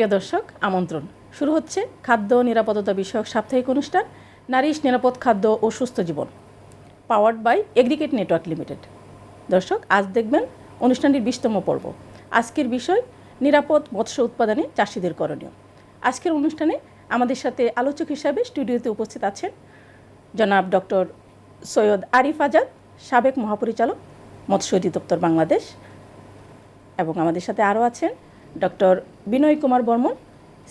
প্রিয় দর্শক, আমন্ত্রণ। শুরু হচ্ছে খাদ্য নিরাপত্তা বিষয়ক সাপ্তাহিক অনুষ্ঠান নারিশ নিরাপদ খাদ্য ও সুস্থ জীবন, powered by aggregate network limited. দর্শক, আজ দেখবেন অনুষ্ঠানটির 20তম পর্ব। আজকের বিষয় নিরাপদ মৎস্য উৎপাদনে চাষিদের করণীয়। আজকের অনুষ্ঠানে আমাদের সাথে আলোচক হিসাবে স্টুডিওতে উপস্থিত আছেন জনাব ডক্টর সৈয়দ আরিফ আজাদ, সাবেক মহাপরিচালক, মৎস্য অধিদপ্তর বাংলাদেশ, এবং আমাদের সাথে আরও আছেন doctor Binoy Kumar Barman,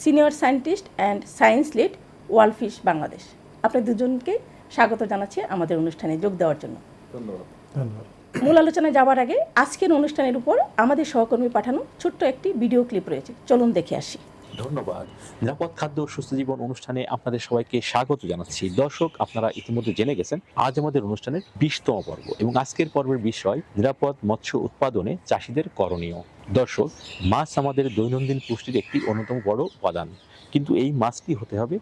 senior scientist and science lead, world fish Bangladesh. আপনাদের দুজনকে স্বাগত জানাচ্ছি আমাদের অনুষ্ঠানে যোগ দেওয়ার জন্য। ধন্যবাদ। মূল আলোচনায় যাওয়ার আগে আজকের অনুষ্ঠানের উপর আমাদের সহকর্মী পাঠানো ছোট্ট একটি ভিডিও ক্লিপ রয়েছে, চলুন দেখে আসি। ধন্যবাদ। নিরাপদ খাদ্য ও সুস্থ জীবন অনুষ্ঠানে আপনাদের সবাইকে স্বাগত জানাচ্ছি। দর্শক, আপনারা ইতিমধ্যে জেনে গেছেন আজ আমাদের অনুষ্ঠানের 20তম পর্ব, এবং আজকের পর্বের বিষয় নিরাপদ মৎস্য উৎপাদনে চাষিদের করণীয়। দর্শক, মাছ আমাদের দৈনন্দিন পুষ্টির একটি অন্যতম বড় উপাদান, কিন্তু এই মাছটি হতে হবে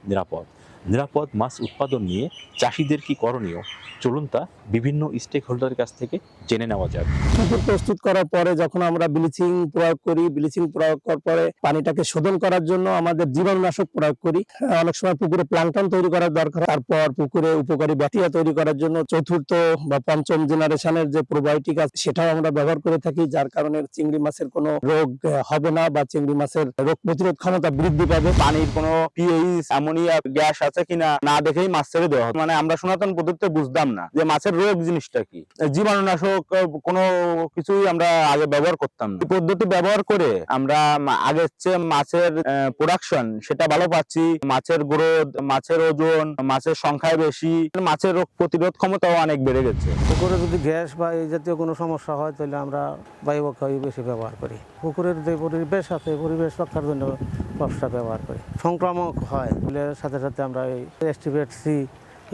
নিরাপদ মাছ উৎপাদন নিয়ে চাষিদের কি করণীয়, চলুন তা বিভিন্ন স্টেক হোল্ডারের কাছ থেকে জেনে নেওয়া যাক। পুকুর প্রস্তুত করার পরে যখন আমরা ব্লিচিং প্রয়োগ করি, ব্লিচিং প্রয়োগ করার পরে পানিটাকে শোধন করার জন্য আমাদের জীবাণুনাশক প্রয়োগ করি। অনেক সময় পুকুরে প্লাঙ্কটন তৈরি করার দরকার, তারপর পুকুরে উপকারী ব্যাকটেরিয়া তৈরি করার জন্য চতুর্থ বা পঞ্চম জেনারেশনের যে প্রোবায়োটিক আছে সেটাও আমরা ব্যবহার করে থাকি, যার কারণে চিংড়ি মাছের কোনো রোগ হবে না বা চিংড়ি মাছের রোগ প্রতিরোধ ক্ষমতা বৃদ্ধি পাবে। পানির কোনো পিএইচ অ্যামোনিয়া গ্যাস আছে কিনা না দেখেই মাছ ছেড়ে দেওয়া হয়। মানে আমরা সনাতন পদ্ধতিতে বুঝতাম না যে মাছের রোগ জিনিসটা কি, জীবাণুনাশক কোনো কিছুই আমরা আগে ব্যবহার করতাম না। এই পদ্ধতি ব্যবহার করে আমরা আগের চেয়ে মাছের প্রোডাকশন সেটা ভালো পাচ্ছি, মাছের গ্রোথ, মাছের ওজন, মাছের সংখ্যায় বেশি, মাছের রোগ প্রতিরোধ ক্ষমতাও অনেক বেড়ে গেছে। পুকুরে যদি গ্যাস বা এই জাতীয় কোনো সমস্যা হয় তাহলে আমরা বায়ুবাহী বেশি ব্যবহার করি। পুকুরের যে পরিবেশ আছে, পরিবেশ রক্ষার জন্য ব্যবসা ব্যবহার করি। সংক্রামক হয় সাথে সাথে আমরা এই এস্টিভেট সি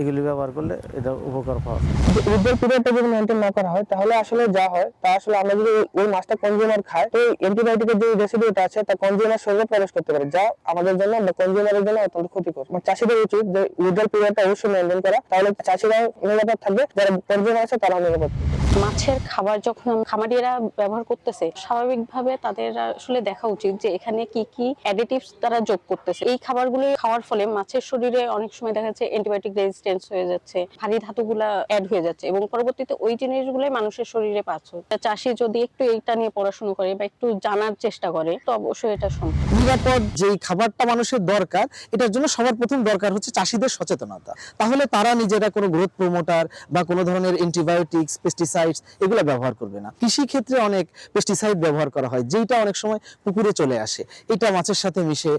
এগুলি ব্যবহার করলে এটা উপকার পাওয়া যায়। উইথড্রল পিরিয়ডটা যদি মেনটেন না করা হয় তাহলে আসলে যা হয় তা আসলে আমরা যদি ওই মাছটা কনজিউমার খাই, তো অ্যান্টিবায়োটিকের যে রেসিডিউটা আছে তা কনজিউমার শরীরে প্রবেশ করতে পারে, যা আমাদের জন্য বা কনজিউমারের জন্য অত্যন্ত ক্ষতিকর। চাষিদের উচিত যে উইথড্রল পিরিয়ডটা অবশ্যই মেনটেন করা, তাহলে চাষিরাও নিরাপদ থাকবে, যারা কনজিউমার আছে তারাও নিরাপদ থাকবে। মাছের খাবার যখন খামারিরা ব্যবহার করতেছে, স্বাভাবিকভাবে তাদের আসলে দেখা উচিত যে এখানে কি কি অ্যাডিটিভস তারা যোগ করতেছে। এই খাবারগুলো খাওয়ার ফলে মাছের শরীরে অনেক সময় দেখা যাচ্ছে অ্যান্টিবায়োটিক রেজিস্ট্যান্স হয়ে যাচ্ছে, ভারী ধাতুগুলা অ্যাড হয়ে যাচ্ছে, এবং পরবর্তীতে ওই জিনিসগুলো মানুষের শরীরে পাচ্ছে। চাষি যদি একটু এইটা নিয়ে পড়াশোনা করে বা একটু জানার চেষ্টা করে, তো অবশ্যই এটা সম্ভব। নিরাপদ যেই খাবারটা মানুষের দরকার, এটার জন্য সবার প্রথম দরকার হচ্ছে চাষিদের সচেতনতা। তাহলে তারা নিজেরা কোনো গ্রোথ প্রমোটার বা কোনো ধরনের অ্যান্টিবায়োটিক্স, পেস্টিসাইডস এগুলো ব্যবহার করবে না। কৃষি ক্ষেত্রে অনেক পেস্টিসাইড ব্যবহার করা হয়, যেটা অনেক সময় পুকুরে চলে আসে, এটা মাছের সাথে মিশে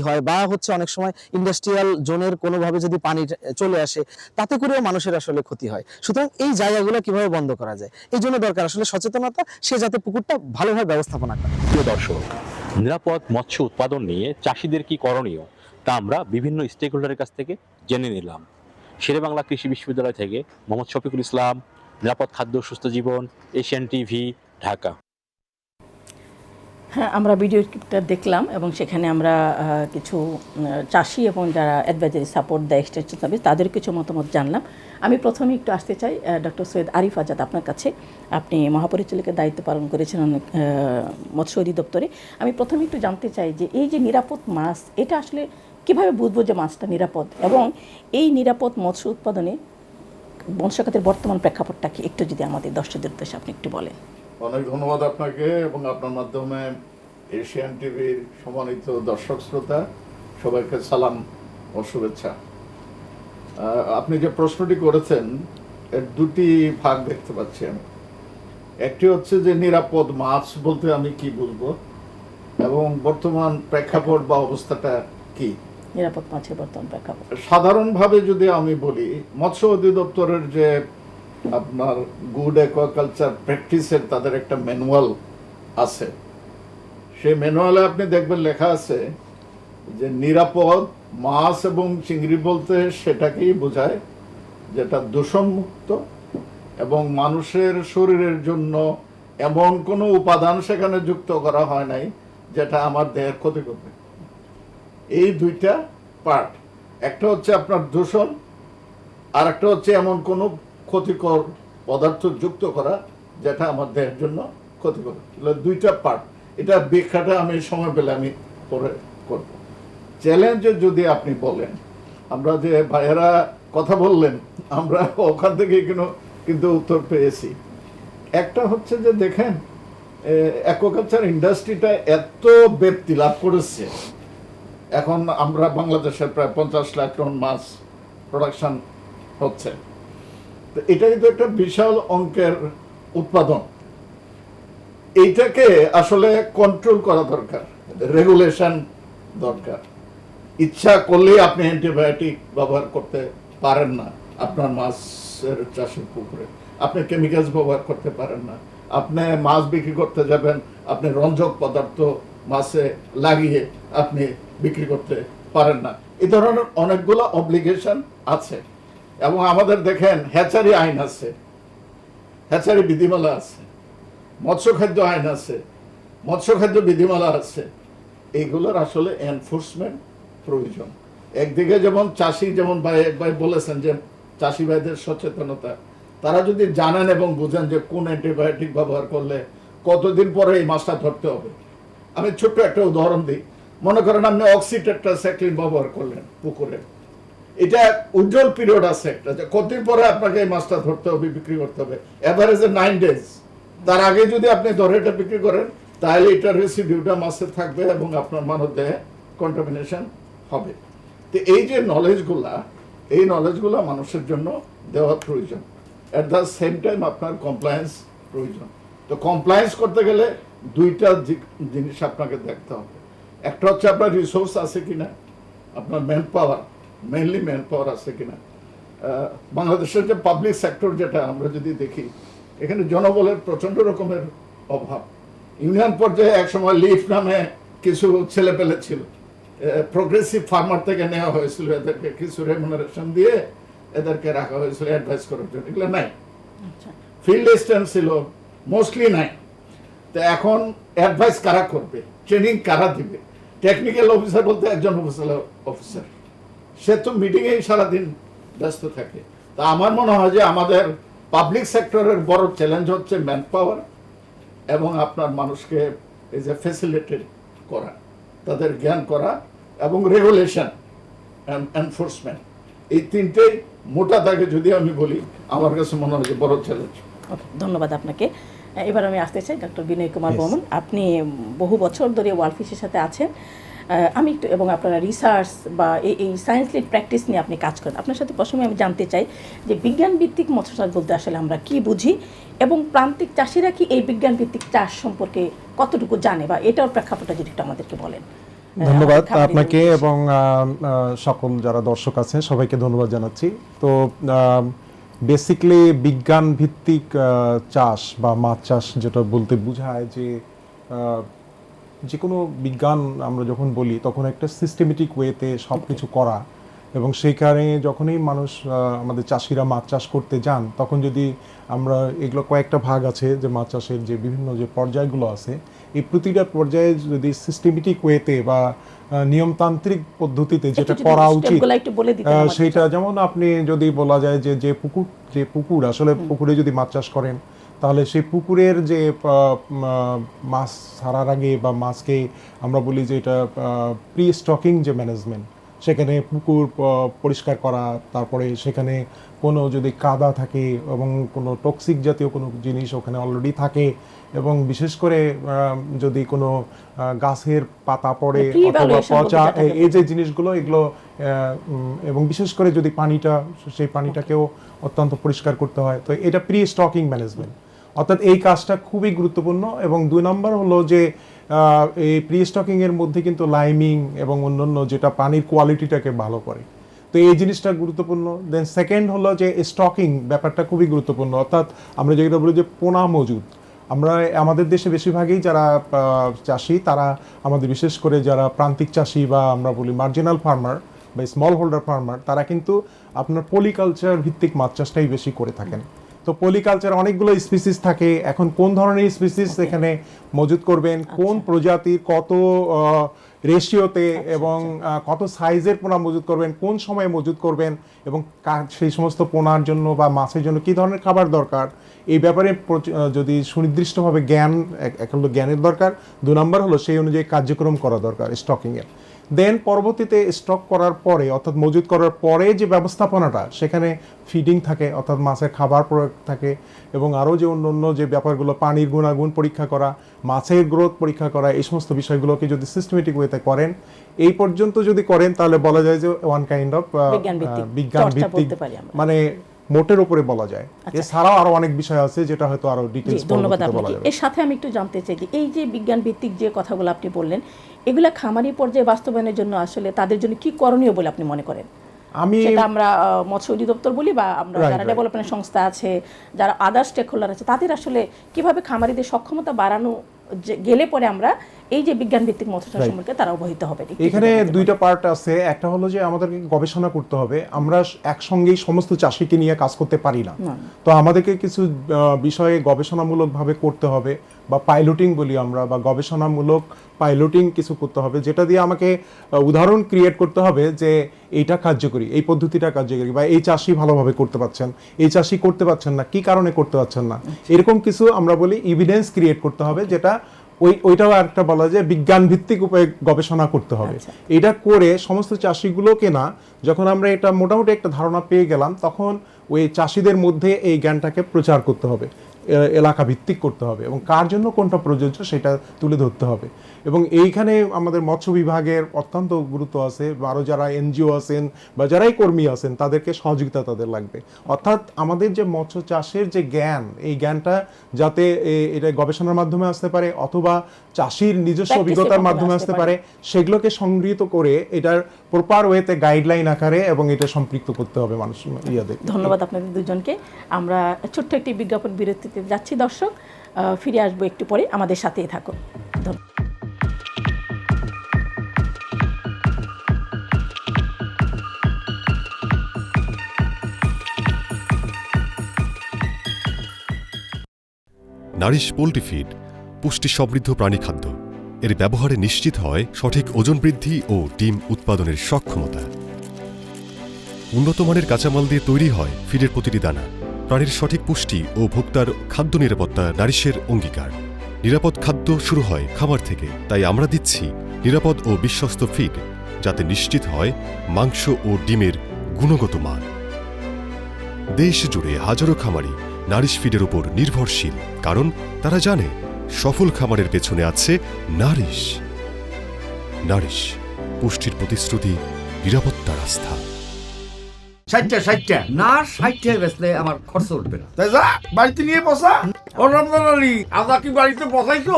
হয়, বা হচ্ছে অনেক সময় ইন্ডাস্ট্রিয়াল জোনের কোনোভাবে যদি পানি চলে আসে, তাতে করেও মানুষের আসলে ক্ষতি হয়। সুতরাং এই জায়গাগুলো কিভাবে বন্ধ করা যায়, এই জন্য দরকার আসলে সচেতনতা, সে যাতে পুকুরটা ভালোভাবে ব্যবস্থাপনা করে। প্রিয় দর্শক, নিরাপদ মৎস্য উৎপাদন নিয়ে চাষিদের কি করণীয় তা আমরা বিভিন্ন স্টেক হোল্ডারের কাছ থেকে জেনে নিলাম। শেরেবাংলা কৃষি বিশ্ববিদ্যালয় থেকে মোহাম্মদ শফিকুল ইসলাম, নিরাপদ খাদ্য সুস্থ জীবন, এশিয়ান টিভি, ঢাকা। হ্যাঁ, আমরা ভিডিওটা দেখলাম এবং সেখানে আমরা কিছু চাষি এবং যারা অ্যাডভাইজারি সাপোর্ট দেয় এক্সটেনশন সার্ভিস, তাদের কিছু মতামত জানলাম। আমি প্রথমে একটু আসতে চাই ডক্টর সৈয়দ আরিফ আজাদ, আপনার কাছে। আপনি মহাপরিচালকের দায়িত্ব পালন করেছেন মৎস্য অধিদপ্তরে। আমি প্রথমে একটু জানতে চাই যে এই যে নিরাপদ মাছ, এটা আসলে কীভাবে বুঝবো যে মাছটা নিরাপদ, এবং এই নিরাপদ মৎস্য উৎপাদনে মৎস্য খাতের বর্তমান প্রেক্ষাপটটা কি একটু যদি আমাদের দর্শকদের উদ্দেশ্যে আপনি একটু বলেন। অনেক ধন্যবাদ আপনাকে, এবং আপনার মাধ্যমে এশিয়ান টিভির সম্মানিত দর্শক শ্রোতা সবাইকে সালাম ও শুভেচ্ছা। আপনি যে প্রশ্নটি করেছেন এর দুটি ভাগ দেখতে পাচ্ছি আমি। একটি হচ্ছে যে নিরাপদ মাছ বলতে আমি কি বুঝবো, এবং বর্তমান প্রেক্ষাপট বা অবস্থাটা কি। নিরাপদ মাছের বর্তমান প্রেক্ষাপট সাধারণভাবে যদি আমি বলি, মৎস্য অধিদপ্তরের যে আপনার গুড অ্যাকোয়াকালচার প্র্যাকটিসের তাদের একটা ম্যানুয়াল আছে, সেই ম্যানুয়ালে আপনি দেখবেন লেখা আছে যে নিরাপদ মাছ এবং চিংড়ি বলতে সেটাকেই বোঝায় যেটা দূষণমুক্ত এবং মানুষের শরীরের জন্য এমন কোনো উপাদান সেখানে যুক্ত করা হয় নাই যেটা আমার দেহের ক্ষতি করবে। এই দুইটা পার্ট, একটা হচ্ছে আপনার দূষণ, আর একটা হচ্ছে এমন কোনো ক্ষতিকর পদার্থ যুক্ত করা যেটা আমার দেহের জন্য ক্ষতিকর। দুইটা পার্ট, এটা ব্যাখ্যাটা আমি সময় পেলে আমি পরে করব। চ্যালেঞ্জ যদি আপনি বলেন, আমরা যে ভাইয়েরা কথা বললেন, আমরা ওখান থেকে কিন্তু উত্তর পেয়েছি। একটা হচ্ছে যে দেখেন, অ্যাকোয়াকালচার ইন্ডাস্ট্রিটা এত ব্যাপ্তি লাভ করেছে, এখন আমরা বাংলাদেশের প্রায় 50 লাখ টন মাছ প্রোডাকশন হচ্ছে। তো এটা কিন্তু একটা বিশাল অঙ্কের উৎপাদন। এইটাকে আসলে কন্ট্রোল করা দরকার, রেগুলেশন দরকার। ইচ্ছা করলেই আপনি অ্যান্টিবায়োটিক ব্যবহার করতে পারেন না আপনার মাছের চাষের পুকুরে, আপনি কেমিক্যালস ব্যবহার করতে পারেন না, আপনি মাছ বিক্রি করতে যাবেন, আপনি রঞ্জক পদার্থ মাছে লাগিয়ে আপনি বিক্রি করতে পারেন না। এই ধরনের অনেকগুলো অব্লিগেশন আছে। এবং আমাদের দেখেন হ্যাচারি আইন আছে, হ্যাচারি বিধিমালা আছে, মৎস্য খাদ্য আইন আছে, মৎস্য খাদ্য বিধিমালা আছে। এইগুলোর আসলে এনফোর্সমেন্ট প্রয়োজন। একদিকে যেমন চাষি, যেমন ভাই বলেছেন যে চাষি ভাইদের সচেতনতা, তারা যদি জানেন এবং বুঝেন যে কোন অ্যান্টিবায়োটিক ব্যবহার করলে কতদিন পরে এই মাছটা ধরতে হবে। আমি ছোট্ট একটা উদাহরণ দিই। মনে করেন আপনি অক্সিটেট্রাসাইক্লিন ব্যবহার করলেন পুকুরে, এটা উজ্জ্বল পিরিয়ড আছে একটা, যে কতদিন পরে আপনাকে এই মাছটা ধরতে হবে, বিক্রি করতে হবে, এভারেজে 9 ডেজ। তার আগে যদি আপনি ধরে এটা বিক্রি করেন, তাহলে এটার রেসিডিউটা মাছে থাকবে এবং আপনার মানব দেহে কন্টামিনেশন হবে। তো এই যে নলেজগুলা, এই নলেজগুলা মানুষের জন্য দেওয়া প্রয়োজন। অ্যাট দ্য সেম টাইম আপনার কমপ্লায়েন্স প্রয়োজন। তো কমপ্লায়েন্স করতে গেলে দুইটা জিনিস আপনাকে দেখতে হবে। একটা হচ্ছে আপনার রিসোর্স আছে কিনা, আপনার man power, mainly man power আছে কিনা। বাংলাদেশের যে পাবলিক সেক্টর যেটা আমরা যদি দেখি, এখানে জনবলের প্রচণ্ড রকমের অভাব। ইউনিয়ন পর্যায়ে একসময় লিফ নামে কিছু ছেলে পেলে ছিল, প্রোগ্রেসিভ ফার্মার থেকে নেওয়া হয়েছিল, এদেরকে কিছু রেমুনারেশন দিয়ে এদেরকে রাখা হয়েছিল অ্যাডভাইস করার জন্য। এগুলো নাই। ফিল্ড অ্যাসিস্ট্যান্ট ছিল, মোস্টলি নাই। তো এখন অ্যাডভাইস কারা করবে, ট্রেনিং কারা দিবে? টেকনিক্যাল অফিসার বলতে একজন অফিসার, সে তো মিটিংয়েই সারাদিন ব্যস্ত থাকে। তা আমার মনে হয় যে আমাদের পাবলিক সেক্টরের বড় চ্যালেঞ্জ হচ্ছে ম্যান পাওয়ার এবং আপনার মানুষকে এই যে ফ্যাসিলিটেট করা, তাদের জ্ঞান করা এবং রেগুলেশন এনফোর্সমেন্ট। এই তিনটেই মোটা দাগে যদি আমি বলি, আমার কাছে মনে হয় যে বড় চ্যালেঞ্জ। ধন্যবাদ আপনাকে। এবার আমি আসতে চাই ডক্টর বিনয় কুমার বর্মন। আপনি বহু বছর ধরে ওয়ার্ল্ড ফিশের সাথে আছেন। আমি একটু, এবং আপনারা রিসার্চ বা এই সায়েন্স লিড প্র্যাকটিস নিয়ে আপনি কাজ করেন। আপনার সাথে প্রথমে আমি জানতে চাই যে বিজ্ঞান ভিত্তিক মৎস্য চাষ বলতে আসলে আমরা কি বুঝি, এবং প্রান্তিক চাষিরা কি এই বিজ্ঞান ভিত্তিক চাষ সম্পর্কে কতটুকু জানে, বা এটার প্রেক্ষাপটটা যদি একটু আমাদেরকে বলেন। ধন্যবাদ আপনাকে এবং সকল যারা দর্শক আছেন সবাইকে ধন্যবাদ জানাচ্ছি। তো বেসিক্যালি বিজ্ঞান ভিত্তিক চাষ বা মাছ চাষ যেটা বলতে বোঝায় যে কোনো বিজ্ঞান আমরা যখন বলি তখন একটা সিস্টেমেটিক ওয়েতে সব কিছু করা, এবং সেইখানে যখনই মানুষ আমাদের চাষিরা মাছ চাষ করতে যান, তখন যদি আমরা এগুলো কয়েকটা ভাগ আছে যে মাছ চাষের যে বিভিন্ন যে পর্যায়গুলো আছে, এই প্রতিটা পর্যায়ে যদি সিস্টেমেটিক ওয়েতে বা নিয়মতান্ত্রিক পদ্ধতিতে যেটা করা উচিত সেইটা, যেমন আপনি যদি বলা যায় যে পুকুর আসলে পুকুরে যদি মাছ চাষ করেন, তাহলে সেই পুকুরের যে মাছ ছাড়ার আগে বা মাছকে আমরা বলি যে এটা প্রি স্টকিং যে ম্যানেজমেন্ট, সেখানে পুকুর পরিষ্কার করা, তারপরে সেখানে কোনো যদি কাদা থাকে এবং কোনো টক্সিক জাতীয় কোনো জিনিস ওখানে অলরেডি থাকে, এবং বিশেষ করে যদি কোনো গাছের পাতা পড়ে অথবা পচা এই যে জিনিসগুলো এগুলো, এবং বিশেষ করে যদি সেই পানিটাকেও অত্যন্ত পরিষ্কার করতে হয়। তো এটা প্রি স্টকিং ম্যানেজমেন্ট, অর্থাৎ এই কাজটা খুবই গুরুত্বপূর্ণ। এবং 2 নম্বর হলো যে এই প্রি স্টকিং এর মধ্যে কিন্তু লাইমিং এবং অন্যান্য যেটা পানির কোয়ালিটিটাকে ভালো করে, তো এই জিনিসটা গুরুত্বপূর্ণ। দেন সেকেন্ড হলো যে স্টকিং ব্যাপারটা খুবই গুরুত্বপূর্ণ, অর্থাৎ আমরা যেটা বলি যে পোনা মজুদ। আমাদের দেশে বেশিরভাগই যারা চাষি, তারা আমাদের বিশেষ করে যারা প্রান্তিক চাষি বা আমরা বলি মার্জিনাল ফার্মার বা স্মল হোল্ডার ফার্মার, তারা কিন্তু আপনার পলিকালচার ভিত্তিক মাছ চাষটাই বেশি করে থাকেন। তো পলিকালচার অনেকগুলো স্পিসিস থাকে, এখন কোন ধরনের স্পিসিস এখানে মজুদ করবেন, কোন প্রজাতির কত রেশিওতে এবং কত সাইজের পোনা মজুদ করবেন, কোন সময়ে মজুদ করবেন, এবং সেই সমস্ত পোনার জন্য বা মাছের জন্য কী ধরনের খাবার দরকার, এই ব্যাপারে যদি সুনির্দিষ্টভাবে জ্ঞান, এক হলো জ্ঞানের দরকার, 2 নম্বর হলো সেই অনুযায়ী কার্যক্রম করা দরকার স্টকিংয়ের। দেন পরবর্তীতে স্টক করার পরে অর্থাৎ মজুত করার পরে যে ব্যবস্থাপনাটা, সেখানে ফিডিং থাকে অর্থাৎ মাছের খাবার প্রয়োগ থাকে এবং আরও যে অন্য যে ব্যাপারগুলো, পানির গুণাগুণ পরীক্ষা করা, মাছের গ্রোথ পরীক্ষা করা, এই সমস্ত বিষয়গুলোকে যদি সিস্টেমেটিক ওয়েতে করেন, এই পর্যন্ত যদি করেন, তাহলে বলা যায় যে ওয়ান কাইন্ড অফ বিজ্ঞান ভিত্তিক, মানে মোটের উপরে বলা যায়। এছাড়াও আরো অনেক বিষয় আছে যেটা হয়তো আরো ডিটেইলস ধন্যবাদ আপনাকে। এর সাথে আমি একটু জানতে চাই যে এই যে বিজ্ঞান ভিত্তিক যে কথাগুলো আপনি বললেন, এগুলা খামারি পর্যায়ে বাস্তবায়নের জন্য আসলে তাদের জন্য কি করণীয় বলে আপনি মনে করেন? সেটা আমরা মৎস্য অধিদপ্তর বলি বা আমরা যারা ডেভেলপমেন্ট সংস্থা আছে, যারা আদার স্টেক হোল্ডার আছে, তাদের আসলে কিভাবে খামারিদের সক্ষমতা বাড়ানো গেলে পরে আমরা এই যে বিজ্ঞান ভিত্তিক মৎস্য চাষ সম্পর্কে তারা অবহিত হবে? এখানে দুইটা পার্ট আছে। একটা হলো যে আমাদেরকে গবেষণা করতে হবে। আমরা একসঙ্গেই সমস্ত চাষিকে নিয়ে কাজ করতে পারি না, তো আমাদেরকে কিছু বিষয়ে গবেষণামূলকভাবে করতে হবে, বা পাইলটিং বলি আমরা, বা গবেষণামূলক পাইলটিং কিছু করতে হবে, যেটা দিয়ে আমাকে উদাহরণ ক্রিয়েট করতে হবে যে এইটা কার্যকরী, এই পদ্ধতিটা কার্যকরী, বা এই চাষি ভালোভাবে করতে পারছেন, এই চাষি করতে পারছেন না, কি কারণে করতে পারছেন না, এরকম কিছু আমরা বলি এভিডেন্স ক্রিয়েট করতে হবে, যেটা ওইটাও একটা বলা যায় বিজ্ঞান ভিত্তিক উপায়ে গবেষণা করতে হবে। এটা করে সমস্ত চাষিগুলোকে না, যখন আমরা এটা মোটামুটি একটা ধারণা পেয়ে গেলাম, তখন ওই চাষিদের মধ্যে এই জ্ঞানটাকে প্রচার করতে হবে, এলাকা ভিত্তিক করতে হবে, এবং কার জন্য কোনটা প্রযোজ্য সেটা তুলে ধরতে হবে। এবং এইখানে আমাদের মৎস্য বিভাগের অত্যন্ত গুরুত্ব আছে, আরও যারা এনজিও আছেন বা যারাই কর্মী আছেন, তাদেরকে সহযোগিতা তাদের লাগবে। অর্থাৎ আমাদের যে মৎস্য চাষের যে জ্ঞান, এই জ্ঞানটা যাতে এটা গবেষণার মাধ্যমে আসতে পারে অথবা চাষির নিজস্ব অভিজ্ঞতার মাধ্যমে আসতে পারে, সেগুলোকে সংগৃহীত করে এটার প্রপার ওয়েতে গাইডলাইন আকারে এবং এটা সম্পৃক্ত করতে হবে মানুষ ইয়াদের। ধন্যবাদ আপনাদের দুজনকে। আমরা ছোট্ট একটি বিজ্ঞাপন বিরতিতে যাচ্ছি দর্শক, ফিরে আসবো একটু পরে, আমাদের সাথেই থাকুন। নারিশ পোল্ট্রি ফিড পুষ্টি সমৃদ্ধ প্রাণী খাদ্য। এর ব্যবহারে নিশ্চিত হয় সঠিক ওজন বৃদ্ধি ও ডিম উৎপাদনের সক্ষমতা। উন্নত মানের কাঁচামাল দিয়ে তৈরি হয় ফিডের প্রতিটি দানা। প্রাণীর সঠিক পুষ্টি ও ভোক্তার খাদ্য নিরাপত্তা নারিশের অঙ্গীকার। নিরাপদ খাদ্য শুরু হয় খামার থেকে, তাই আমরা দিচ্ছি নিরাপদ ও বিশ্বস্ত ফিড, যাতে নিশ্চিত হয় মাংস ও ডিমের গুণগত মান। দেশ জুড়ে হাজারো খামারি নারিশ ফিডের উপর নির্ভরশীল, কারণ তারা জানে সফল খামারের পেছনে আছে নারিশ। নারিশ, পুষ্টির প্রতিশ্রুতি, নিরাপত্তার আস্থা। 60 না 60 বেচলে আমার খরচ উঠবে না। তাই যা বাড়িতে নিয়ে বসা। ও রমজান আলী, আদা কি বাড়িতে বসাইছো?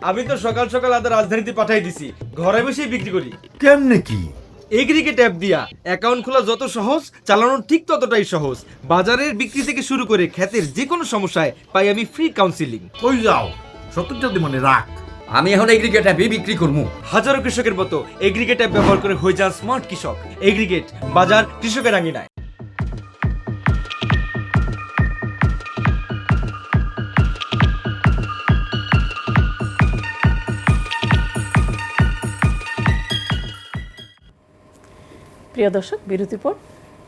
আমি তো সকাল সকাল আদা রাজধানীতে পাঠাই দিছি, ঘরে বসেই বিক্রি করি। কেমনে কি? এগ্রিগেট অ্যাপ দিয়া অ্যাকাউন্ট খোলা যত সহজ, চালানো ঠিক ততটাই সহজ। বাজারের বিক্রি থেকে শুরু করে ক্ষেতের যে কোনো সমস্যায় পাই আমি ফ্রি কাউন্সিলিং। কই যাও, সত্যি যদি মনে রাখ। আমি এখন এগ্রিগেট অ্যাপে বিক্রি করবো। হাজারো কৃষকের মতো এগ্রিগেট অ্যাপ ব্যবহার করে হয়ে যান স্মার্ট কৃষক। এগ্রিগেট, বাজার কৃষকের আঙিনায়। প্রিয় দর্শক, বিরতির পর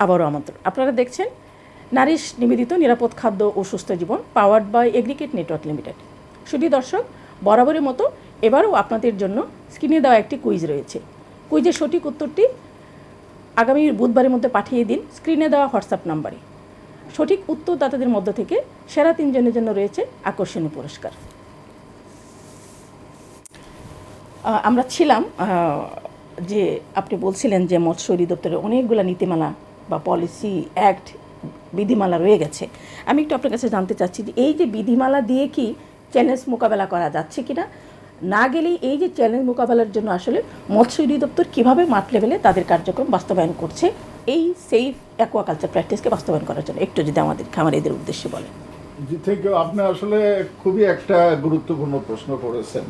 আবারও আমন্ত্রণ। আপনারা দেখছেন নারিশ নিবেদিত নিরাপদ খাদ্য ও সুস্থ জীবন, powered by aggregate network limited. শুধু দর্শক, বরাবরের মতো এবারও আপনাদের জন্য স্ক্রিনে দেওয়া একটি কুইজ রয়েছে। কুইজের সঠিক উত্তরটি আগামী বুধবারের মধ্যে পাঠিয়ে দিন স্ক্রিনে দেওয়া হোয়াটসঅ্যাপ নাম্বারে। সঠিক উত্তরদাতাদের মধ্য থেকে সেরা 3 জনের জন্য রয়েছে আকর্ষণীয় পুরস্কার। আমরা ছিলাম যে আপনি বলছিলেন যে মৎস্য অধিদপ্তরের অনেকগুলো নীতিমালা বা পলিসি, অ্যাক্ট, বিধিমালা রয়ে গেছে। আমি একটু আপনার কাছে জানতে চাচ্ছি যে এই যে বিধিমালা দিয়ে কি চ্যালেঞ্জ মোকাবেলা করা যাচ্ছে কিনা, না গেলেই এই যে চ্যালেঞ্জ মোকাবেলার জন্য আসলে মৎস্য অধিদপ্তর কীভাবে মাঠ লেভেলে তাদের কার্যক্রম বাস্তবায়ন করছে এই সেফ অ্যাকোয়াকালচার প্র্যাকটিসকে বাস্তবায়ন করার জন্য, একটু যদি আমাদের খামারিদের উদ্দেশ্যে বলেন। জি, থেকে আপনি আসলে খুবই একটা গুরুত্বপূর্ণ প্রশ্ন করেছেন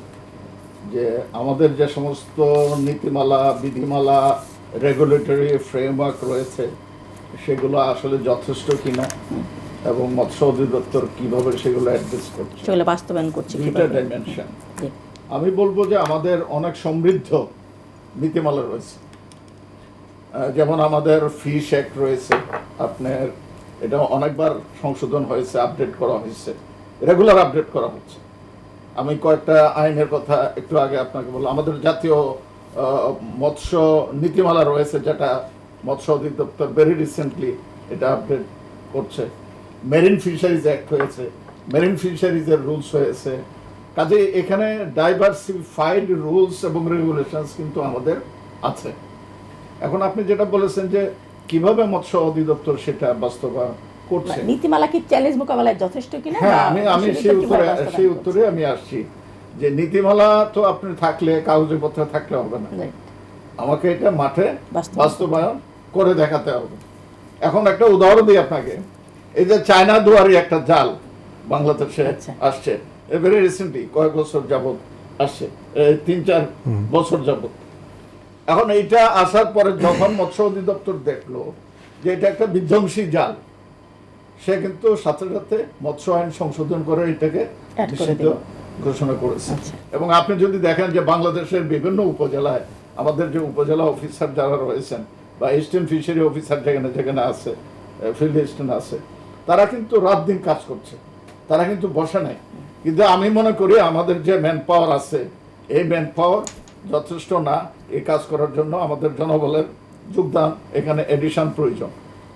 যে আমাদের যে সমস্ত নীতিমালা, বিধিমালা, রেগুলেটরি ফ্রেমওয়ার্ক রয়েছে সেগুলো আসলে যথেষ্ট কিনা এবং মৎস্য অধিদপ্তর কিভাবে সেগুলো অ্যাড্রেস করছে, সেগুলো বাস্তবায়ন করছে। দুইটা ডাইমেনশন। আমি বলবো যে আমাদের অনেক সমৃদ্ধ নীতিমালা রয়েছে। যেমন আমাদের ফিশ অ্যাক্ট রয়েছে, আপনার এটা অনেকবার সংশোধন হয়েছে, আপডেট করা হয়েছে, রেগুলার আপডেট করা হচ্ছে। আমি কয়েকটা আইনের কথা একটু আগে আপনাকে বললাম। আমাদের জাতীয় মৎস্য নীতিমালা রয়েছে, যেটা মৎস্য অধিদপ্তর ভেরি রিসেন্টলি এটা আপডেট করছে। মেরিন ফিশারিজ অ্যাক্ট হয়েছে, মেরিন ফিশারিজের রুলস হয়েছে। কাজে এখানে ডাইভার্সিফাইড রুলস এবং রেগুলেশনস কিন্তু আমাদের আছে। এখন আপনি যেটা বলেছেন যে কিভাবে মৎস্য অধিদপ্তর সেটা বাস্তবায়ন করছে, নীতিমালা কি চ্যালেঞ্জ মোকাবেলায় যথেষ্ট কিনা? হ্যাঁ, আমি সেই উত্তরে আমি আসছি যে নীতিমালা তো আপনি থাকলে কাগজে পত্রে থাকলে হবে না, আমাকে এটা মাঠে বাস্তবায়ন করে দেখাতে হবে। এখন একটা উদাহরণ দিই আপনাকে, এই যে চায়না দুয়ারি একটা জাল বাংলাদেশে আসছে, ভেরি রিসেন্টলি কয়েক বছর যাবত আসছে, 3-4 বছর যাবত। এখন এইটা আসার পরে যখন মৎস্য অধিদপ্তর দেখলো যে এটা একটা বিধ্বংসী জাল, সে কিন্তু সাথে সাথে মৎস্য আইন সংশোধন করে এটাকে নিষিদ্ধ ঘোষণা করেছে। এবং আপনি যদি দেখেন যে বাংলাদেশের বিভিন্ন উপজেলায় আমাদের যে উপজেলা অফিসার যারা রয়েছেন বা এস্টেন ফিশারি অফিসার যেখানে যেখানে আছে, ফিল্ড এস্টেন আছে, তারা কিন্তু রাত দিন কাজ করছে, তারা কিন্তু বসে নাই। কিন্তু আমি মনে করি আমাদের যে ম্যান পাওয়ার আছে, এই ম্যান পাওয়ার যথেষ্ট না এই কাজ করার জন্য। আমাদের জনবলের যোগদান এখানে এডিশন প্রয়োজন।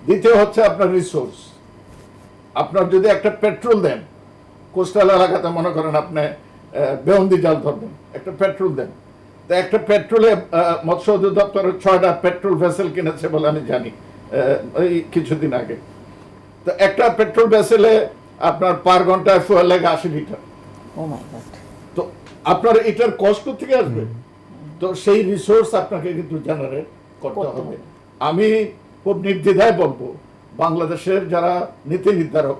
দ্বিতীয় হচ্ছে আপনার রিসোর্স। আপনার যদি একটা পেট্রোল দেন, কোস্টাল এলাকাতে মনে করেন আপনি বেয়ন্দি জাল ধরবেন, একটা পেট্রোল দেন, তো একটা পেট্রোলে মৎস্য অধিদপ্তরের 6টা পেট্রোল ভেসেল কিনেছে বলে আমি জানি এই কিছুদিন আগে। তো একটা পেট্রোল ভেসেলে আপনার পার ঘন্টায় ফুয়েল লাগে 80 লিটার। তো আপনার এটার কষ্ট থেকে আসবে, তো সেই রিসোর্স আপনাকে কিন্তু জেনারেট করতে হবে। আমি খুব নির্দ্বিধায় বলবো, বাংলাদেশের যারা নীতি নির্ধারক,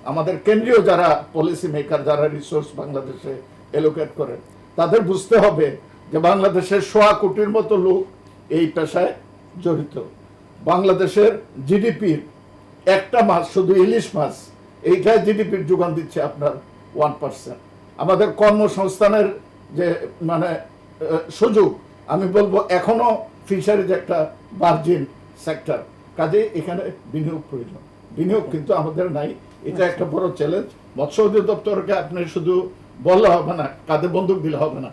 আমাদের কেন্দ্রীয় যারা পলিসি মেকার, যারা রিসোর্স বাংলাদেশে এলোকেট করে, তাদের বুঝতে হবে যে বাংলাদেশের 1.25 কোটির মতো লোক এই পেশায় জড়িত। বাংলাদেশের জিডিপির একটা মাছ, শুধু ইলিশ মাছ, এইটাই জিডিপির যোগান দিচ্ছে আপনার 1%। আমাদের কর্মসংস্থানের যে মানে সুযোগ, আমি বলবো এখনো ফিশারিজ একটা ভার্জিন সেক্টর, কাজে এখানে বিনিয়োগ প্রয়োজন। বিনিয়োগ কিন্তু আমাদের নাই, এটা একটা বড় চ্যালেঞ্জ। মৎস্য অধিদপ্তরকে আপনি শুধু বললে হবে না, কাঁধে বন্দুক দিলে হবে না,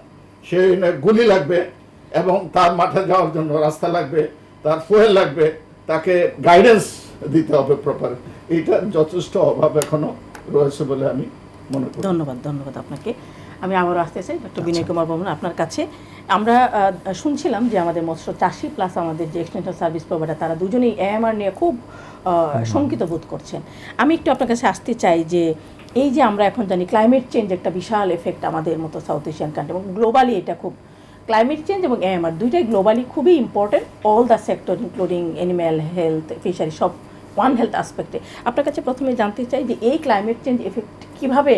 সে গুলি লাগবে এবং তার মাঠে যাওয়ার জন্য রাস্তা লাগবে, তার ফুয়েল লাগবে, তাকে গাইডেন্স দিতে হবে প্রপার। এইটার যথেষ্ট অভাব এখনো রয়েছে বলে আমি মনে করি। ধন্যবাদ আপনাকে। আমি আবারও আসতে চাই ডক্টর বিনয় কুমার বর্মন আপনার কাছে। আমরা শুনছিলাম যে আমাদের মৎস্য চাষি প্লাস আমাদের যে এক্সটেনশন সার্ভিস প্রোভাইডার, তারা দুজনেই AMR নিয়ে খুব শঙ্কিত বোধ করছেন। আমি একটু আপনার কাছে আসতে চাই যে এই যে আমরা এখন জানি ক্লাইমেট চেঞ্জ একটা বিশাল এফেক্ট আমাদের মতো সাউথ এশিয়ান কান্ট্রি, এবং গ্লোবালি এটা খুব, ক্লাইমেট চেঞ্জ এবং AMR দুইটাই গ্লোবালি খুবই important, all the sector including animal health, fishery, সব ওয়ান হেলথ আসপেক্টে। আপনার কাছে প্রথমে জানতে চাই যে এই ক্লাইমেট চেঞ্জ এফেক্ট কীভাবে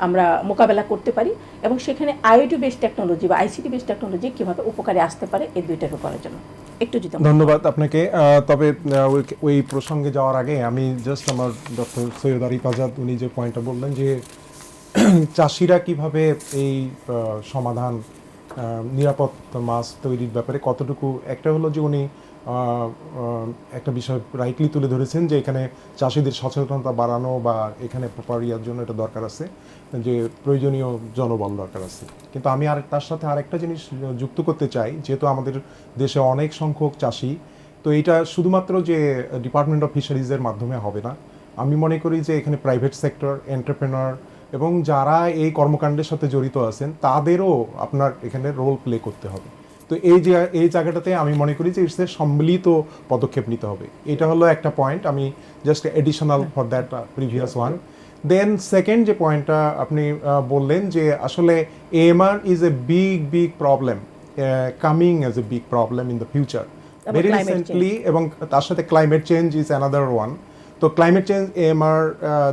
আমরা মোকাবেলা করতে পারি, এবং সেখানে IoT বেসড টেকনোলজি বা ICT বেসড টেকনোলজি কীভাবে উপকারে আসতে পারে এই দুইটাকে করার জন্য একটু যদি। ধন্যবাদ আপনাকে। তবে ওই প্রসঙ্গে যাওয়ার আগে আমি জাস্ট আমার ডক্টর সৈয়দ আরিফ আজাদ উনি যে পয়েন্টটা বললেন যে চাষিরা কিভাবে এই সমাধান নিরাপদ মাছ তৈরির ব্যাপারে কতটুকু, একটা হলো যে উনি একটা বিষয় রাইটলি তুলে ধরেছেন যে এখানে চাষিদের সচেতনতা বাড়ানো বা এখানে প্রপার ইয়ার জন্য এটা দরকার আছে, যে প্রয়োজনীয় জনবল দরকার আছে। কিন্তু আমি তার সাথে আরেকটা জিনিস যুক্ত করতে চাই, যেহেতু আমাদের দেশে অনেক সংখ্যক চাষি, তো এটা শুধুমাত্র যে ডিপার্টমেন্ট অফ ফিশারিজের মাধ্যমে হবে না। আমি মনে করি যে এখানে প্রাইভেট সেক্টর, এন্টারপ্রেনার এবং যারা এই কর্মকাণ্ডের সাথে জড়িত আছেন তাদেরও আপনার এখানে রোল প্লে করতে হবে। তো এই জায়গাটাতে আমি মনে করি যে ইটস এ সম্মিলিত পদক্ষেপ নিতে হবে। এটা হলো একটা পয়েন্ট, আমি just additional for that previous one. Then second যে পয়েন্টটা আপনি বললেন যে আসলে AMR is a big problem, coming as a big problem in the future very recently, এবং তার সাথে climate change is another one. তো climate change, AMR,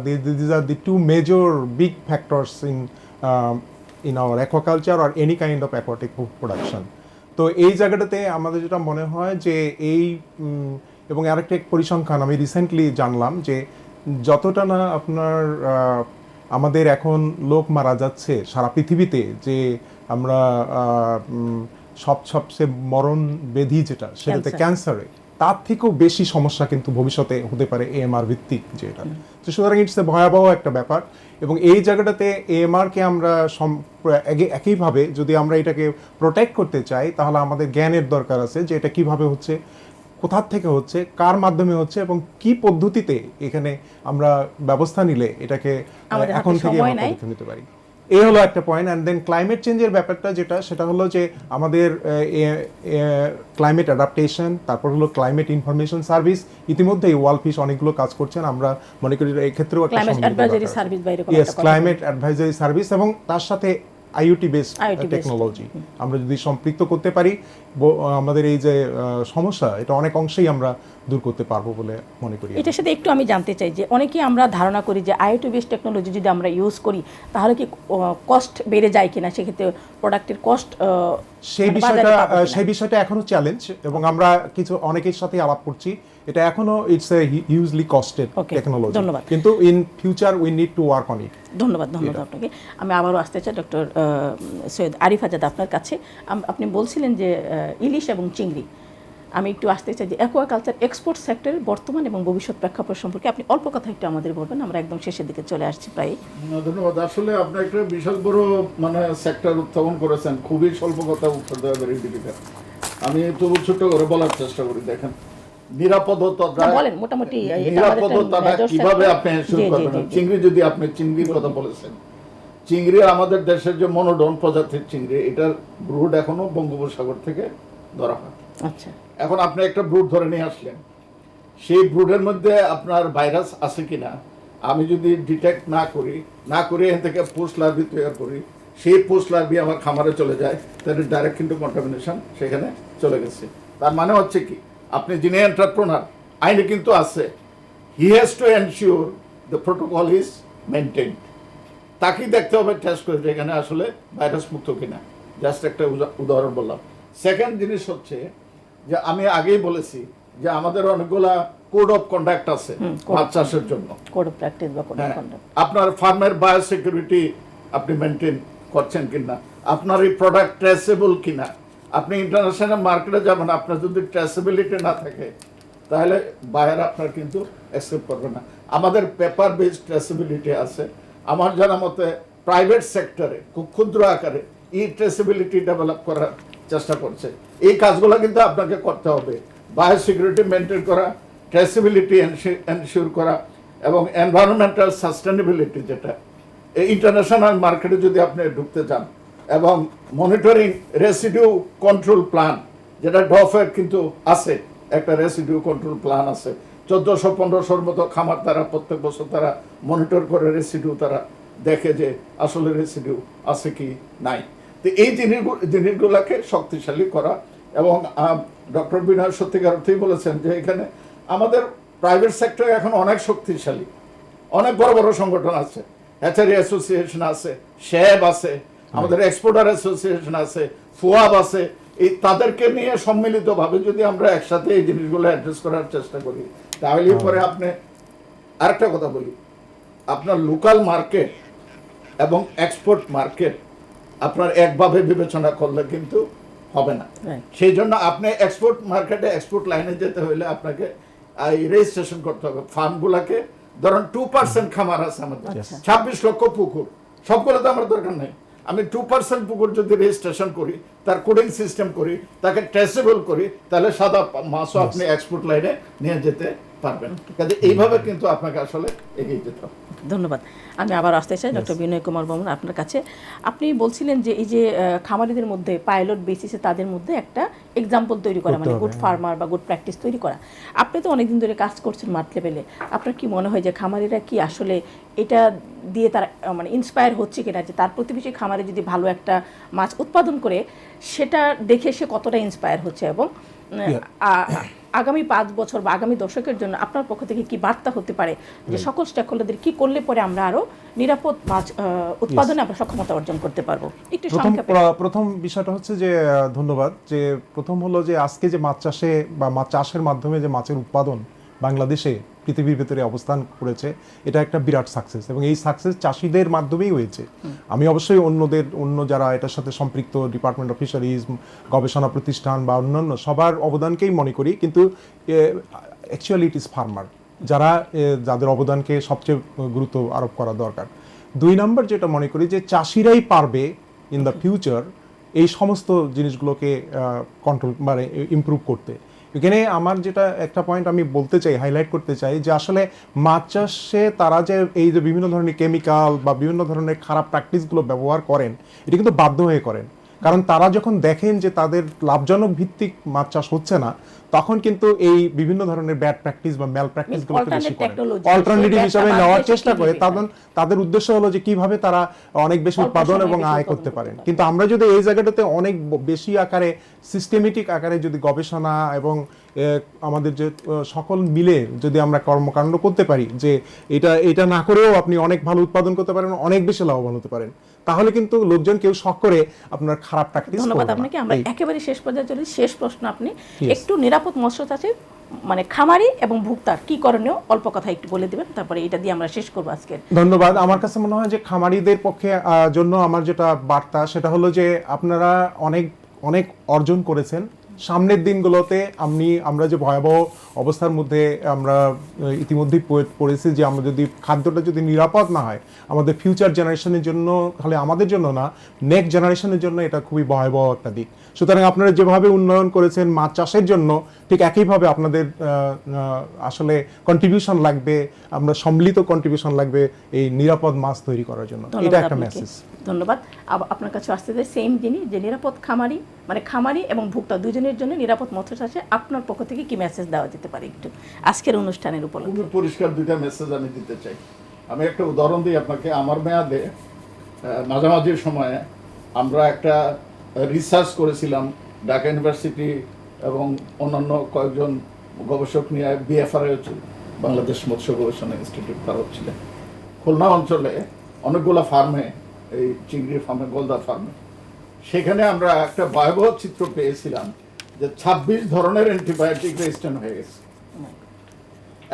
these are the two major big factors in our aquaculture or any kind of aquatic production. তো এই জায়গাটাতে আমাদের যেটা মনে হয় যে এই এবং আরেকটা পরিসংখ্যান আমি রিসেন্টলি জানলাম যে যতটা না আপনার আমাদের এখন লোক মারা যাচ্ছে সারা পৃথিবীতে, যে আমরা সবচেয়ে মরণ ব্যাধি যেটা সেটাতে তার থেকেও বেশি সমস্যা কিন্তু ভবিষ্যতে হতে পারে এএমআর ভিত্তিক যেটা। তো সুতরাং ইটস এ ভয়াবহ একটা ব্যাপার, এবং এই জায়গাটাতে এএমআরকে আমরা একইভাবে যদি আমরা এটাকে প্রোটেক্ট করতে চাই, তাহলে আমাদের জ্ঞানের দরকার আছে যে এটা কিভাবে হচ্ছে, কোথা থেকে হচ্ছে, কার মাধ্যমে হচ্ছে, এবং কি পদ্ধতিতে এখানে আমরা ব্যবস্থা নিলে এটাকে আমাদের হাতে এখন থেকে সময় আমরা নাই। পদক্ষেপ নিতে পারি। এই হলো একটা পয়েন্ট। অ্যান্ড দেন ক্লাইমেট চেঞ্জের ব্যাপারটা সেটা হলো যে আমাদের ক্লাইমেট অ্যাডাপ্টেশন, তারপর হলো ক্লাইমেট ইনফরমেশন সার্ভিস। ইতিমধ্যেই ওয়ার্ল্ড ফিশ অনেকগুলো কাজ করছেন, আমরা মনে করি এই ক্ষেত্রেও একটা ক্লাইমেট অ্যাডভাইজারি সার্ভিস বা এরকম একটা কথা ক্লাইমেট অ্যাডভাইজারি সার্ভিস, এবং তার সাথে আইওটি বেসড টেকনোলজি আমরা যদি সম্পৃক্ত করতে পারি, আমাদের এই যে সমস্যা এটা অনেক অংশেই আমরা দূর করতে পারবো বলে মনে করি। এটার সাথে একটু আমি জানতে চাই যে অনেকেই আমরা ধারণা করি যে আইওটি বেসড টেকনোলজি যদি আমরা ইউজ করি তাহলে কি কস্ট বেড়ে যায় কিনা, সেক্ষেত্রে প্রোডাক্টের কস্ট সেই বিষয়টা এখনো চ্যালেঞ্জ, এবং আমরা কিছু অনেকের সাথে আলাপ করছি। এটা এখনো it's a hugely costed technology, কিন্তু in future we need to work on it. ধন্যবাদ আপনাকে। আমি আবারও আসতে চাই ডক্টর সৈয়দ আরিফ আজাদ আপনার কাছে। আপনি বলছিলেন যে ইলিশ এবং চিংড়ি, আমি একটু আসতে চাই যে অ্যাকোয়াকালচার এক্সপোর্ট সেক্টরের বর্তমান এবং ভবিষ্যৎ প্রেক্ষাপট সম্পর্কে আপনি অল্প কথা একটু আমাদের বলবেন, আমরা একদম শেষের দিকে চলে আসছি প্রায়। ধন্যবাদ। আসলে আপনি একটা বিশাল বড় সেক্টর উত্থাপন করেছেন, খুবই স্বল্প কথা উত্তর দেওয়া ভেরি ডিফিকাল্ট। আমি তবু ছোট্ট করে বলার চেষ্টা করি। দেখেন, নিরাপদতা কিভাবে আপনি এনশিওর করবেন। চিংড়ি, যদি আপনি চিংড়ির কথা বলেছেন, চিংড়ি আমাদের দেশের যে মনোডন প্রজাতির চিংড়ি, এটার ব্রুড এখনো বঙ্গোপসাগর থেকে ধরা হয়। আচ্ছা, এখন আপনি একটা ব্রুড ধরে নিয়ে আসলেন, সেই ব্রুডের মধ্যে আপনার ভাইরাস আছে কিনা আমি যদি ডিটেক্ট না করি এখান থেকে পোস্ট লার্ভি তৈরি করি, সেই পোস্ট লার্ভি আমার খামারে চলে যায়, তাহলে ডাইরেক্ট কিন্তু কন্টামিনেশন সেখানে চলে গেছে। তার মানে হচ্ছে কি, আপনি যিনি এন্টারপ্রেনার, আইনে কিন্তু আছে, he has to ensure the protocol is maintained. তাকেই দেখতে হবে টেস্ট করে যে এখানে আসলে ভাইরাস মুক্ত কিনা। জাস্ট একটা উদাহরণ বললাম। সেকেন্ড জিনিস হচ্ছে যে আমি আগেই বলেছি যে আমাদের অনেকগুলা কোড অফ কন্ডাক্ট আছে মাছ চাষের জন্য, কোড অফ প্র্যাকটিস বা কোড অফ কন্ডাক্ট। আপনার ফার্মের বায়োসিকিউরিটি আপনি মেনটেন করছেন কিনা, আপনার এই প্রোডাক্ট ট্রেসেবল কিনা। আপনি ইন্টারন্যাশনাল মার্কেটে যাবেন, আপনার যদি ট্রেসেবিলিটি না থাকে তাহলে বায়ার আপনার কিন্তু অ্যাকসেপ্ট করবে না। আমাদের পেপার বেসড ট্রেসেবিলিটি আছে। আমার জানা মতে প্রাইভেট সেক্টরে খুব ক্ষুদ্র আকারে এই ট্রেসেবিলিটি ডেভেলপ করার চেষ্টা করছে। এই কাজগুলো কিন্তু আপনাকে করতে হবে, বায়োসিকিউরিটি মেনটেন করা, ট্রেসেবিলিটি এনশিওর করা, এবং এনভায়রনমেন্টাল সাস্টেনেবিলিটি, যেটা ইন্টারন্যাশনাল মার্কেটে যদি আপনি ঢুকতে চান, এবং মনিটরিং রেসিডিউ কন্ট্রোল প্ল্যান, যেটা ডফের কিন্তু আছে, একটা রেসিডিউ কন্ট্রোল প্ল্যান আছে। 1400-1500 মতো খামার তারা প্রত্যেক বছর তারা মনিটর করে রেসিডিউ তারা দেখে যে আসলে রেসিডিউ আছে কি নাই। তো এই জিনিসগুলোকে শক্তিশালী করা, এবং ডক্টর বিনয় সত্যিকার অর্থেই বলেছেন যে এখানে আমাদের প্রাইভেট সেক্টর এখন অনেক শক্তিশালী, অনেক বড় বড় সংগঠন আছে, হ্যাচারি অ্যাসোসিয়েশন আছে, শ্যাব আছে, আমাদের এক্সপোর্টার অ্যাসোসিয়েশন আছে, ফুয়াব আছে। এই তাদেরকে নিয়ে সম্মিলিতভাবে যদি আমরা একসাথে এই জিনিসগুলো অ্যাড্রেস করার চেষ্টা করি, তাহলে পরে আপনি আরেকটা কথা বলি, আপনার লোকাল মার্কেট এবং এক্সপোর্ট মার্কেট আপনার একভাবে বিবেচনা করলে কিন্তু হবে না। সেই জন্য আপনি এক্সপোর্ট মার্কেটে, এক্সপোর্ট লাইনে যেতে হলে আপনাকে রেজিস্ট্রেশন করতে হবে ফার্মগুলোকে। ধরুন 2% খামার আছে আমাদের, 26 লক্ষ পুকুর, সবগুলো তো আমার দরকার নেই। আমি 2% পুকুর যদি রেজিস্ট্রেশন করি, তার কোডিং সিস্টেম করি, তাকে ট্রেসেবল করি, তাহলে সাদা মাছও আপনি এক্সপোর্ট লাইনে নিয়ে যেতে পারবেন। কাজে এইভাবে কিন্তু আপনাকে আসলে এগিয়ে যেতে হবে। ধন্যবাদ। আমি আবার আসতে চাই ডক্টর বিনয় কুমার বর্মন আপনার কাছে। আপনি বলছিলেন যে এই যে খামারিদের মধ্যে পাইলট বেসিসে তাদের মধ্যে একটা এক্সাম্পল তৈরি করা, মানে গুড ফার্মার বা গুড প্র্যাকটিস তৈরি করা। আপনি তো অনেকদিন ধরে কাজ করছেন মাঠ লেভেলে, আপনার কি মনে হয় যে খামারিরা কি আসলে এটা দিয়ে তারা মানে ইন্সপায়ার হচ্ছে কিনা, যে তার প্রতিবেশী খামারে যদি ভালো একটা মাছ উৎপাদন করে সেটা দেখে সে কতটা ইন্সপায়ার হচ্ছে, এবং আগামী 5 বছর বা আগামী দশকের জন্য আপনার পক্ষ থেকে কি বার্তা হতে পারে যে সকল স্টেকহোল্ডারদের কি করলে পরে আমরা আরো নিরাপদ মাছ উৎপাদনে আমরা সক্ষমতা অর্জন করতে পারবো? একটু সংক্ষেপে। প্রথম বিষয়টা হচ্ছে যে ধন্যবাদ, যে প্রথম হলো যে আজকে যে মাছ চাষে বা মাছ চাষের মাধ্যমে যে মাছের উৎপাদন বাংলাদেশে পৃথিবীর ভেতরে অবস্থান করেছে, এটা একটা বিরাট সাকসেস, এবং এই সাকসেস চাষিদের মাধ্যমেই হয়েছে। আমি অবশ্যই অন্য যারা এটার সাথে সম্পৃক্ত, ডিপার্টমেন্ট অফ ফিশারিজ, গবেষণা প্রতিষ্ঠান বা অন্যান্য সবার অবদানকেই মনে করি, কিন্তু অ্যাকচুয়ালি ইট ইজ ফার্মার যাদের অবদানকে সবচেয়ে গুরুত্ব আরোপ করা দরকার। 2 নম্বর যেটা মনে করি যে চাষিরাই পারবে ইন দ্য ফিউচার এই সমস্ত জিনিসগুলোকে কন্ট্রোল মানে ইমপ্রুভ করতে। এখানে আমার যেটা একটা পয়েন্ট আমি বলতে চাই, হাইলাইট করতে চাই, যে আসলে মাছ চাষে তারা যে এই যে বিভিন্ন ধরনের কেমিক্যাল বা বিভিন্ন ধরনের খারাপ প্র্যাকটিসগুলো ব্যবহার করেন, এটা কিন্তু বাধ্য হয়ে করেন। কারণ তারা যখন দেখেন যে তাদের লাভজনক ভিত্তিক মাছ চাষ হচ্ছে না, তখন কিন্তু এই বিভিন্ন ধরনের ব্যাড প্র্যাকটিস বা ম্যাল প্র্যাকটিসগুলোকে বেশি করে অল্টারনেটিভ হিসেবে নেওয়ার চেষ্টা করে। তাদের উদ্দেশ্য হলো যে কিভাবে তারা অনেক বেশি উৎপাদন এবং আয় করতে পারেন। কিন্তু আমরা যদি এই জায়গাটাতে অনেক বেশি আকারে সিস্টেমেটিক আকারে যদি গবেষণা এবং আমাদের যে সকল মিলে যদি আমরা কর্মকাণ্ড করতে পারি, যে এটা না করেও আপনি অনেক ভালো উৎপাদন করতে পারেন, অনেক বেশি লাভবান হতে পারেন, তাহলে কিন্তু লোকজন কেউ শখ করে আপনার খারাপ প্র্যাকটিস করবে না। ধন্যবাদ আপনাকে। আমরা একেবারে শেষ পর্যায়ে চলি। শেষ প্রশ্ন, আপনি একটু নিরাপদ মৎস্য চাষে মানে খামারি এবং ভোক্তার কি করণীয় অল্প কথা একটু বলে দিবেন, তারপরে এটা দিয়ে আমরা শেষ করব আজকে। ধন্যবাদ। আমার কাছে মনে হয় যে খামারিদের পক্ষে জন্য আমার যেটা বার্তা সেটা হলো যে আপনারা অনেক অর্জন করেছেন। সামনের দিনগুলোতে আমরা যে ভয়াবহ অবস্থার মধ্যে আমরা ইতিমধ্যেই পড়েছি, যে আমরা যদি খাদ্যটা যদি নিরাপদ না হয় আমাদের ফিউচার জেনারেশনের জন্য, তাহলে আমাদের জন্য না, নেক্সট জেনারেশনের জন্য এটা খুবই ভয়াবহ একটা দিক। সুতরাং আপনারা যেভাবে উন্নয়ন করেছেন মাছ চাষের জন্য, ঠিক একইভাবে আপনাদের আসলে কন্ট্রিবিউশন লাগবে, আমরা সম্মিলিত কন্ট্রিবিউশন লাগবে এই নিরাপদ মাছ তৈরি করার জন্য। এটা একটা মেসেজ। ধন্যবাদ। আপনার কাছে আসতে চাই সেম জিনিস, যে নিরাপদ খামারি এবং ভোক্তা দুজনের জন্য নিরাপদ মৎস্য চাষে আপনার পক্ষ থেকে কি মেসেজ দেওয়া যেতে পারে একটু আজকের অনুষ্ঠানের উপর? খুবই পরিষ্কার 2টা মেসেজ আমি দিতে চাই। আমি একটা উদাহরণ দিই আপনাকে। আমার মেয়াদে মাঝামাঝি সময়ে আমরা একটা রিসার্চ করেছিলাম ঢাকা ইউনিভার্সিটি এবং অন্যান্য কয়েকজন গবেষক নিয়ে। বিএফআরআই হচ্ছে বাংলাদেশ মৎস্য গবেষণা ইনস্টিটিউট, তারা ছিলেন খুলনা অঞ্চলে অনেকগুলো ফার্মে, এই চিংড়ি ফার্মে, গলদা ফার্মে। সেখানে আমরা একটা ভয়াবহ চিত্র পেয়েছিলাম যে 26 ধরনের অ্যান্টিবায়োটিক রেজিস্ট্যান্ট হয়ে গেছে।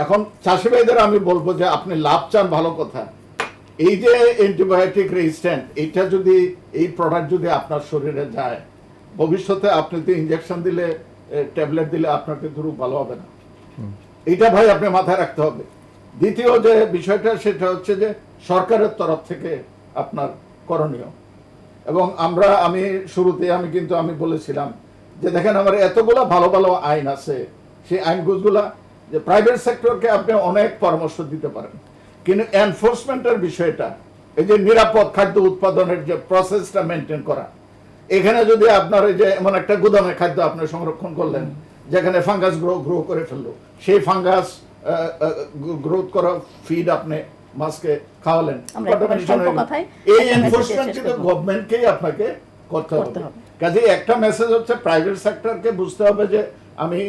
এখন চাষি ভাইদের আমি বলবো যে আপনি লাভ চান ভালো কথা, এই যে অ্যান্টিবায়োটিক রেজিস্ট্যান্ট, এইটা যদি এই প্রোডাক্ট যদি আপনার শরীরে যায়, ভবিষ্যতে আপনি তো ইনজেকশন দিলে, ট্যাবলেট দিলে আপনার কিন্তু রোগ ভালো হবে না। এইটা ভাই আপনি মাথায় রাখতে হবে। দ্বিতীয় যে বিষয়টা সেটা হচ্ছে যে সরকারের তরফ থেকে আপনার করণীয়। এবং আমি শুরুতে আমি বলেছিলাম যে দেখেন আমার এতগুলো ভালো ভালো আইন আছে, সেই আইনগুলা যে প্রাইভেট সেক্টরকে আপনি অনেক পরামর্শ দিতে পারেন, কিন্তু এনফোর্সমেন্টের বিষয়টা, এই যে নিরাপদ খাদ্য উৎপাদনের যে প্রসেসটা মেনটেন করা, এখানে যদি আপনার এই যে এমন একটা গুদামে খাদ্য আপনি সংরক্ষণ করলেন যেখানে ফাঙ্গাস গ্রো করে ফেললো, সেই ফাঙ্গাস গ্রোথ করা ফিড আপনি মাছকে খাওয়ালেন, এই এনফোর্সমেন্ট কিন্তু গভর্নমেন্টকেই আপনাকে করতে হবে। কাজে একটা মেসেজ হচ্ছে প্রাইভেট সেক্টরকে বুঝতে হবে যে আমি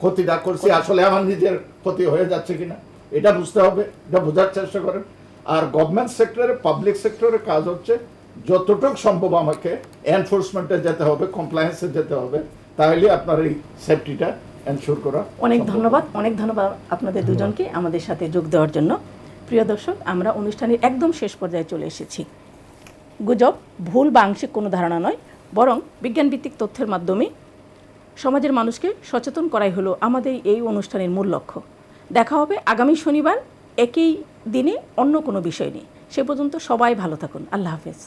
ক্ষতিটা করছি, আসলে আমার নিজের ক্ষতি হয়ে যাচ্ছে কিনা এটা বুঝতে হবে, এটা বোঝার চেষ্টা করেন। আর গভর্নমেন্ট সেক্টরে, পাবলিক সেক্টরের কাজ হচ্ছে যতটুকু সম্ভব আমাকে এনফোর্সমেন্টে যেতে হবে, কমপ্লায়েন্সে যেতে হবে, তাহলে আপনার এই সেফটিটা এনশিওর করা। অনেক ধন্যবাদ আপনাদের দুজনকে আমাদের সাথে যোগ দেওয়ার জন্য। প্রিয় দর্শক, আমরা অনুষ্ঠানের একদম শেষ পর্যায়ে চলে এসেছি। গুজব, ভুল বা আংশিক কোনো ধারণা নয়, বরং বিজ্ঞানভিত্তিক তথ্যের মাধ্যমে সমাজের মানুষকে সচেতন করাই হলো আমাদের এই অনুষ্ঠানের মূল লক্ষ্য। দেখা হবে আগামী শনিবার একই দিনে অন্য কোনো বিষয় নিয়ে। সে পর্যন্ত সবাই ভালো থাকুন। আল্লাহ হাফেজ।